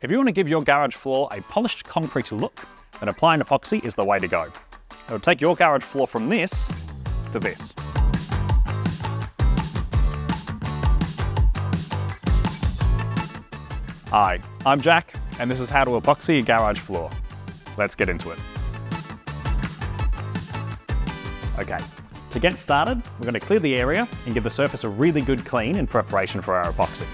If you want to give your garage floor a polished concrete look, then applying epoxy is the way to go. It'll take your garage floor from this to this. Hi, I'm Jack, and this is how to epoxy a garage floor. Let's get into it. Okay, to get started, we're going to clear the area and give the surface a really good clean in preparation for our epoxy.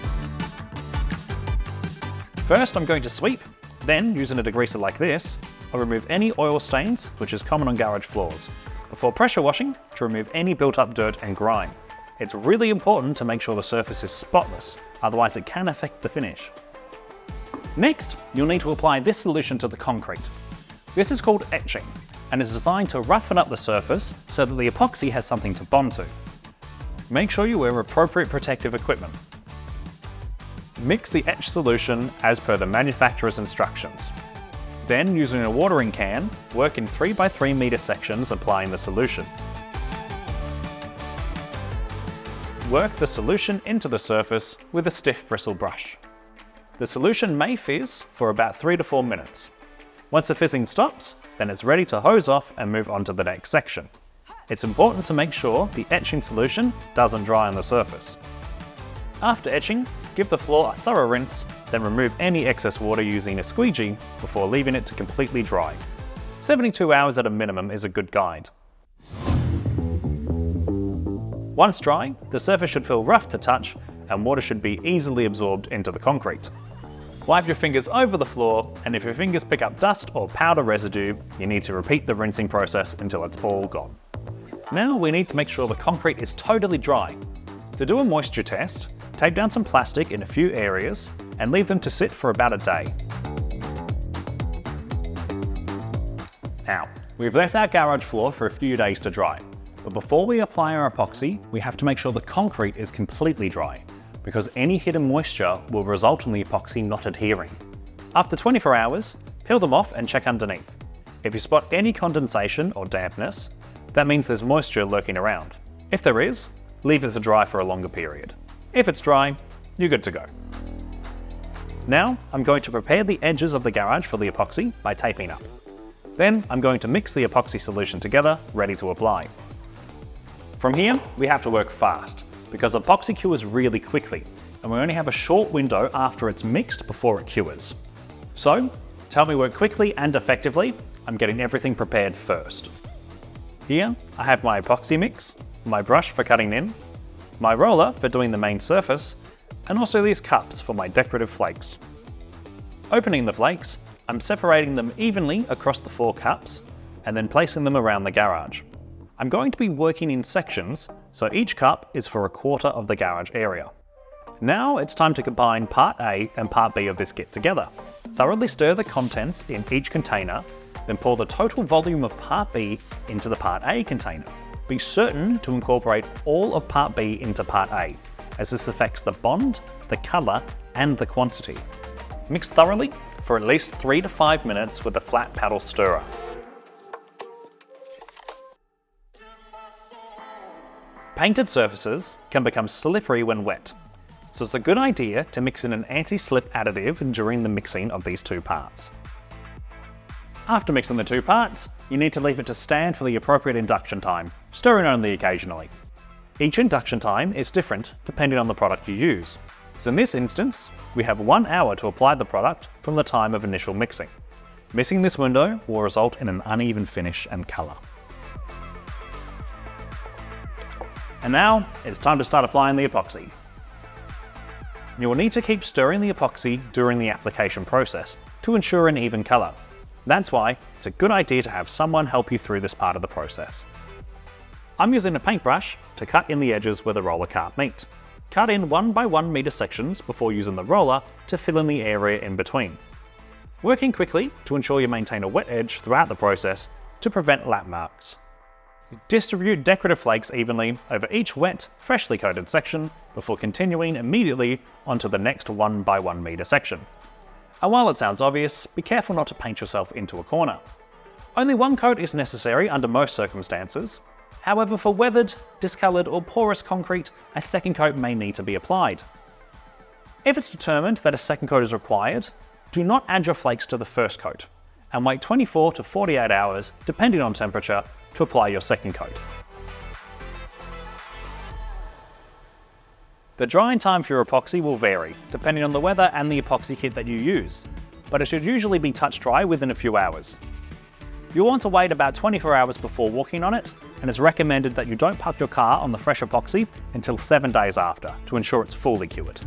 First, I'm going to sweep, then using a degreaser like this, I'll remove any oil stains, which is common on garage floors, before pressure washing to remove any built-up dirt and grime. It's really important to make sure the surface is spotless, otherwise it can affect the finish. Next, you'll need to apply this solution to the concrete. This is called etching, and is designed to roughen up the surface so that the epoxy has something to bond to. Make sure you wear appropriate protective equipment. Mix the etch solution as per the manufacturer's instructions. Then, using a watering can, work in 3 by 3 meter sections applying the solution. Work the solution into the surface with a stiff bristle brush. The solution may fizz for about 3 to 4 minutes. Once the fizzing stops, then it's ready to hose off and move on to the next section. It's important to make sure the etching solution doesn't dry on the surface. After etching, give the floor a thorough rinse, then remove any excess water using a squeegee before leaving it to completely dry. 72 hours at a minimum is a good guide. Once dry, the surface should feel rough to touch and water should be easily absorbed into the concrete. Wipe your fingers over the floor, and if your fingers pick up dust or powder residue, you need to repeat the rinsing process until it's all gone. Now we need to make sure the concrete is totally dry. To do a moisture test, tape down some plastic in a few areas and leave them to sit for about a day. Now, we've left our garage floor for a few days to dry, but before we apply our epoxy, we have to make sure the concrete is completely dry, because any hidden moisture will result in the epoxy not adhering. After 24 hours, peel them off and check underneath. If you spot any condensation or dampness, that means there's moisture lurking around. If there is, leave it to dry for a longer period. If it's dry, you're good to go. Now, I'm going to prepare the edges of the garage for the epoxy by taping up. Then, I'm going to mix the epoxy solution together, ready to apply. From here, we have to work fast, because epoxy cures really quickly, and we only have a short window after it's mixed before it cures. So, to help me work quickly and effectively, I'm getting everything prepared first. Here, I have my epoxy mix, my brush for cutting in, my roller for doing the main surface, and also these cups for my decorative flakes. Opening the flakes, I'm separating them evenly across the 4 cups, and then placing them around the garage. I'm going to be working in sections, so each cup is for a quarter of the garage area. Now it's time to combine part A and part B of this kit together. Thoroughly stir the contents in each container, then pour the total volume of part B into the part A container. Be certain to incorporate all of part B into part A, as this affects the bond, the colour, and the quantity. Mix thoroughly for at least 3 to 5 minutes with a flat paddle stirrer. Painted surfaces can become slippery when wet, so it's a good idea to mix in an anti-slip additive during the mixing of these 2 parts. After mixing the 2 parts, you need to leave it to stand for the appropriate induction time, stirring only occasionally. Each induction time is different depending on the product you use, so in this instance, we have 1 hour to apply the product from the time of initial mixing. Missing this window will result in an uneven finish and colour. And now, it's time to start applying the epoxy. You will need to keep stirring the epoxy during the application process to ensure an even colour. That's why it's a good idea to have someone help you through this part of the process. I'm using a paintbrush to cut in the edges where the roller can't meet. Cut in 1 by 1 meter sections before using the roller to fill in the area in between. Working quickly to ensure you maintain a wet edge throughout the process to prevent lap marks. Distribute decorative flakes evenly over each wet, freshly coated section before continuing immediately onto the next 1 by 1 meter section. And while it sounds obvious, be careful not to paint yourself into a corner. Only 1 coat is necessary under most circumstances. However, for weathered, discoloured or porous concrete, a second coat may need to be applied. If it's determined that a second coat is required, Do not add your flakes to the first coat, and wait 24 to 48 hours, depending on temperature, to apply your second coat. The drying time for your epoxy will vary, depending on the weather and the epoxy kit that you use, but it should usually be touch dry within a few hours. You'll want to wait about 24 hours before walking on it, and it's recommended that you don't park your car on the fresh epoxy until 7 days after, to ensure it's fully cured.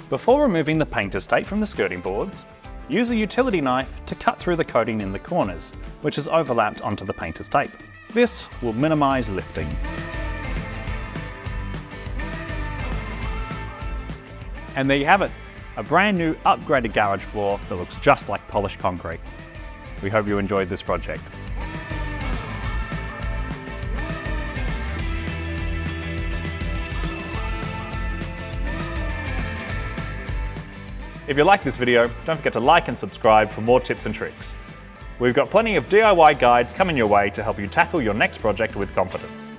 Before removing the painter's tape from the skirting boards, use a utility knife to cut through the coating in the corners, which is overlapped onto the painter's tape. This will minimise lifting. And there you have it, a brand new upgraded garage floor that looks just like polished concrete. We hope you enjoyed this project. If you like this video, don't forget to like and subscribe for more tips and tricks. We've got plenty of DIY guides coming your way to help you tackle your next project with confidence.